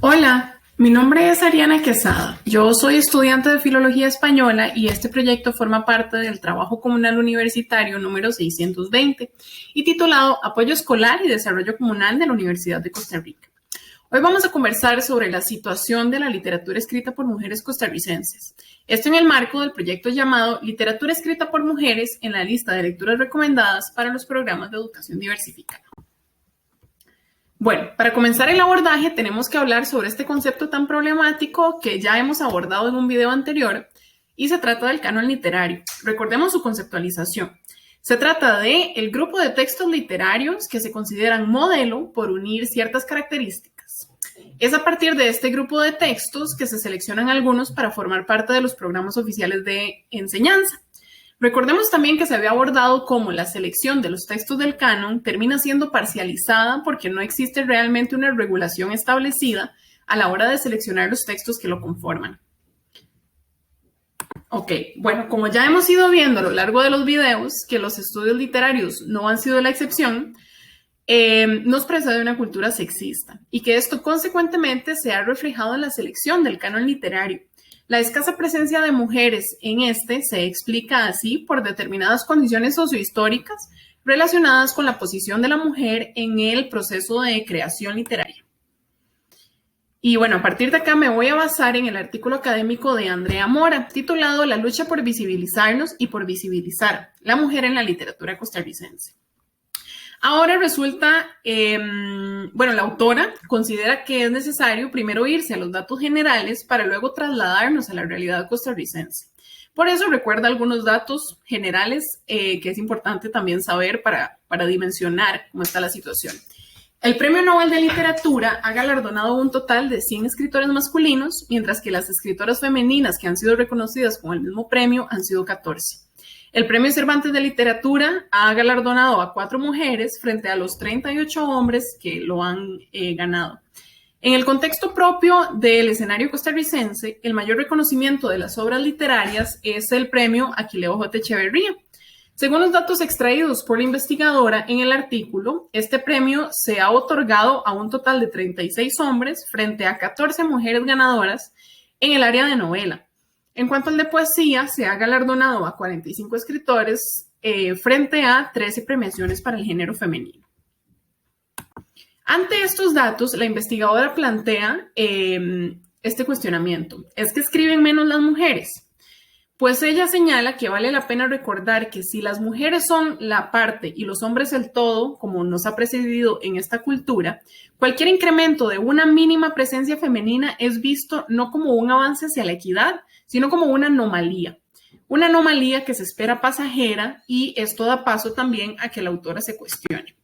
Hola, mi nombre es Ariana Quesada. Yo soy estudiante de Filología Española y este proyecto forma parte del trabajo comunal universitario número 620 y titulado Apoyo Escolar y Desarrollo Comunal de la Universidad de Costa Rica. Hoy vamos a conversar sobre la situación de la literatura escrita por mujeres costarricenses. Esto en el marco del proyecto llamado Literatura escrita por mujeres en la lista de lecturas recomendadas para los programas de educación diversificada. Bueno, para comenzar el abordaje tenemos que hablar sobre este concepto tan problemático que ya hemos abordado en un video anterior y se trata del canon literario. Recordemos su conceptualización. Se trata de el grupo de textos literarios que se consideran modelo por unir ciertas características. Es a partir de este grupo de textos que se seleccionan algunos para formar parte de los programas oficiales de enseñanza. Recordemos también que se había abordado cómo la selección de los textos del canon termina siendo parcializada porque no existe realmente una regulación establecida a la hora de seleccionar los textos que lo conforman. Ok, bueno, como ya hemos ido viendo a lo largo de los videos que los estudios literarios no han sido la excepción, nos precede una cultura sexista y que esto consecuentemente se ha reflejado en la selección del canon literario. La escasa presencia de mujeres en este se explica así por determinadas condiciones sociohistóricas relacionadas con la posición de la mujer en el proceso de creación literaria. Y bueno, a partir de acá me voy a basar en el artículo académico de Andrea Mora, titulado La lucha por visibilizarnos y por visibilizar la mujer en la literatura costarricense. Ahora resulta, la autora considera que es necesario primero irse a los datos generales para luego trasladarnos a la realidad costarricense. Por eso recuerda algunos datos generales que es importante también saber para dimensionar cómo está la situación. El Premio Nobel de Literatura ha galardonado un total de 100 escritores masculinos, mientras que las escritoras femeninas que han sido reconocidas con el mismo premio han sido 14. El Premio Cervantes de Literatura ha galardonado a 4 mujeres frente a los 38 hombres que lo han ganado. En el contexto propio del escenario costarricense, el mayor reconocimiento de las obras literarias es el Premio Aquileo J. Echeverría. Según los datos extraídos por la investigadora en el artículo, este premio se ha otorgado a un total de 36 hombres frente a 14 mujeres ganadoras en el área de novela. En cuanto al de poesía, se ha galardonado a 45 escritores frente a 13 premiaciones para el género femenino. Ante estos datos, la investigadora plantea este cuestionamiento. ¿Es que escriben menos las mujeres? Pues ella señala que vale la pena recordar que si las mujeres son la parte y los hombres el todo, como nos ha precedido en esta cultura, cualquier incremento de una mínima presencia femenina es visto no como un avance hacia la equidad, sino como una anomalía que se espera pasajera y esto da paso también a que la autora se cuestione.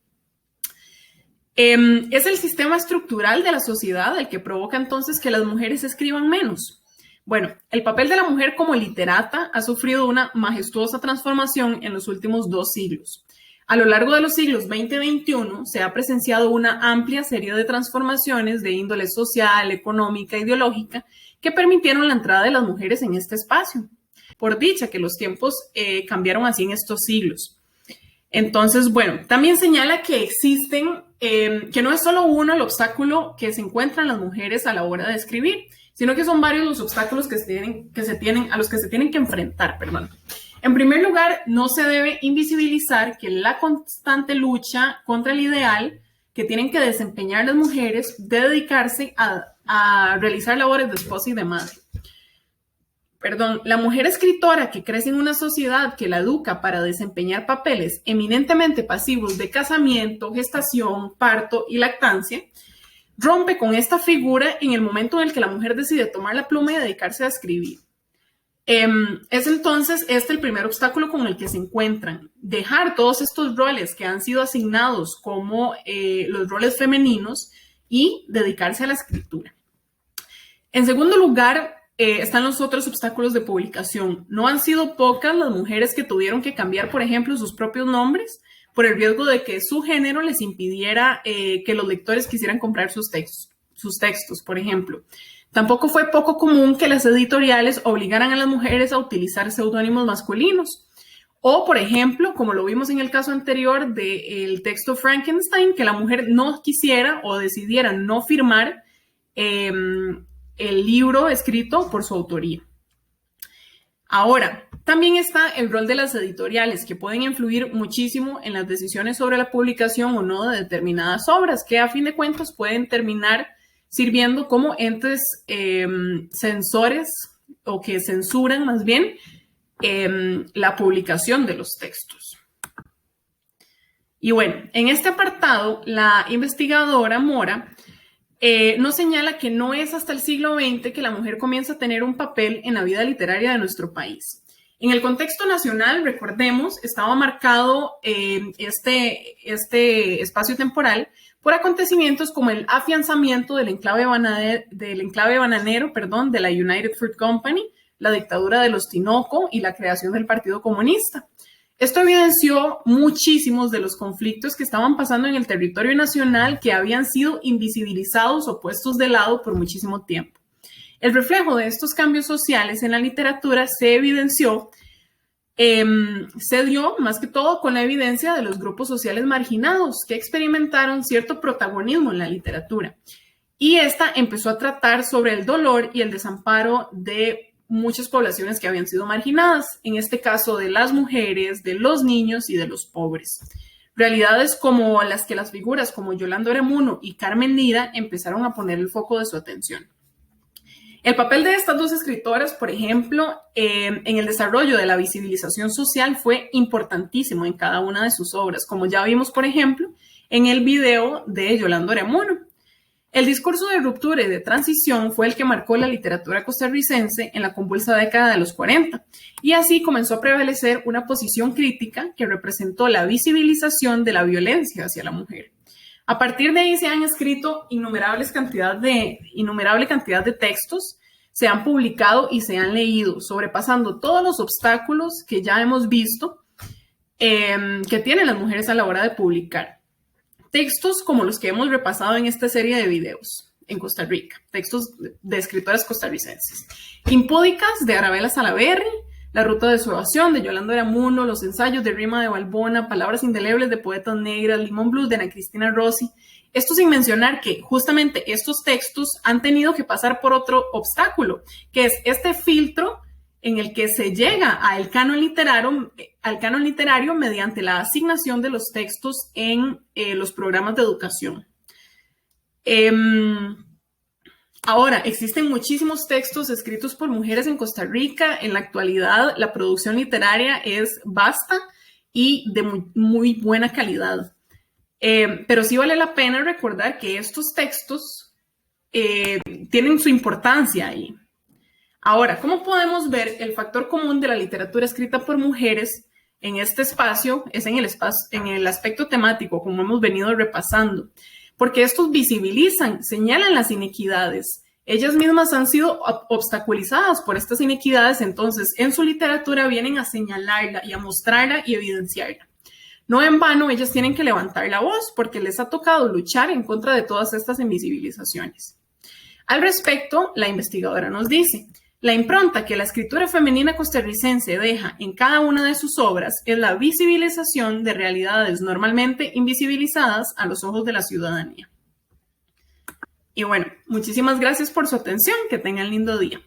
¿Es el sistema estructural de la sociedad el que provoca entonces que las mujeres escriban menos? Bueno, el papel de la mujer como literata ha sufrido una majestuosa transformación en los últimos 2 siglos. A lo largo de los siglos XX y XXI se ha presenciado una amplia serie de transformaciones de índole social, económica, ideológica que permitieron la entrada de las mujeres en este espacio. Por dicha que los tiempos cambiaron así en estos siglos. Entonces, bueno, también señala que existen, que no es solo uno el obstáculo que se encuentran las mujeres a la hora de escribir, sino que son varios los obstáculos a los que se tienen que enfrentar. En primer lugar, no se debe invisibilizar que la constante lucha contra el ideal que tienen que desempeñar las mujeres de dedicarse a realizar labores de esposa y de madre. La mujer escritora que crece en una sociedad que la educa para desempeñar papeles eminentemente pasivos de casamiento, gestación, parto y lactancia, rompe con esta figura en el momento en el que la mujer decide tomar la pluma y dedicarse a escribir. Es entonces el primer obstáculo con el que se encuentran, dejar todos estos roles que han sido asignados como los roles femeninos y dedicarse a la escritura. En segundo lugar, están los otros obstáculos de publicación. No han sido pocas las mujeres que tuvieron que cambiar, por ejemplo, sus propios nombres por el riesgo de que su género les impidiera que los lectores quisieran comprar sus textos, por ejemplo. Tampoco fue poco común que las editoriales obligaran a las mujeres a utilizar seudónimos masculinos. O, por ejemplo, como lo vimos en el caso anterior del texto Frankenstein, que la mujer no quisiera o decidiera no firmar el libro escrito por su autoría. Ahora, también está el rol de las editoriales, que pueden influir muchísimo en las decisiones sobre la publicación o no de determinadas obras, que a fin de cuentas pueden terminar sirviendo como entes censores o que censuran más bien la publicación de los textos. Y bueno, en este apartado, la investigadora Mora nos señala que no es hasta el siglo XX que la mujer comienza a tener un papel en la vida literaria de nuestro país. En el contexto nacional, recordemos, estaba marcado este espacio temporal por acontecimientos como el afianzamiento del enclave bananero de la United Fruit Company, la dictadura de los Tinoco y la creación del Partido Comunista. Esto evidenció muchísimos de los conflictos que estaban pasando en el territorio nacional, que habían sido invisibilizados o puestos de lado por muchísimo tiempo. El reflejo de estos cambios sociales en la literatura se evidenció, se dio más que todo con la evidencia de los grupos sociales marginados que experimentaron cierto protagonismo en la literatura. Y esta empezó a tratar sobre el dolor y el desamparo de muchas poblaciones que habían sido marginadas, en este caso de las mujeres, de los niños y de los pobres. Realidades como las que las figuras como Yolanda Oreamuno y Carmen Lira empezaron a poner el foco de su atención. El papel de estas dos escritoras, por ejemplo, en el desarrollo de la visibilización social fue importantísimo en cada una de sus obras, como ya vimos, por ejemplo, en el video de Yolanda Oreamuno. El discurso de ruptura y de transición fue el que marcó la literatura costarricense en la convulsa década de los 40, y así comenzó a prevalecer una posición crítica que representó la visibilización de la violencia hacia la mujer. A partir de ahí se han escrito innumerable cantidad de textos, se han publicado y se han leído, sobrepasando todos los obstáculos que ya hemos visto que tienen las mujeres a la hora de publicar. Textos como los que hemos repasado en esta serie de videos en Costa Rica, textos de escritoras costarricenses. Impúdicas, de Arabella Salaverry, La ruta de su evasión, de Yolanda Oreamuno, Los ensayos de Rima de Balbona, Palabras indelebles, de Poetas negras, Limón Blues, de Ana Cristina Rossi. Esto sin mencionar que justamente estos textos han tenido que pasar por otro obstáculo, que es este filtro en el que se llega al canon literario mediante la asignación de los textos en los programas de educación. Ahora, existen muchísimos textos escritos por mujeres en Costa Rica. En la actualidad, la producción literaria es vasta y de muy buena calidad. Pero sí vale la pena recordar que estos textos tienen su importancia ahí. Ahora, ¿cómo podemos ver el factor común de la literatura escrita por mujeres en este espacio? Es en el aspecto temático, como hemos venido repasando, porque estos visibilizan, señalan las inequidades. Ellas mismas han sido obstaculizadas por estas inequidades, entonces en su literatura vienen a señalarla y a mostrarla y evidenciarla. No en vano, ellas tienen que levantar la voz porque les ha tocado luchar en contra de todas estas invisibilizaciones. Al respecto, la investigadora nos dice: la impronta que la escritura femenina costarricense deja en cada una de sus obras es la visibilización de realidades normalmente invisibilizadas a los ojos de la ciudadanía. Y bueno, muchísimas gracias por su atención. Que tengan lindo día.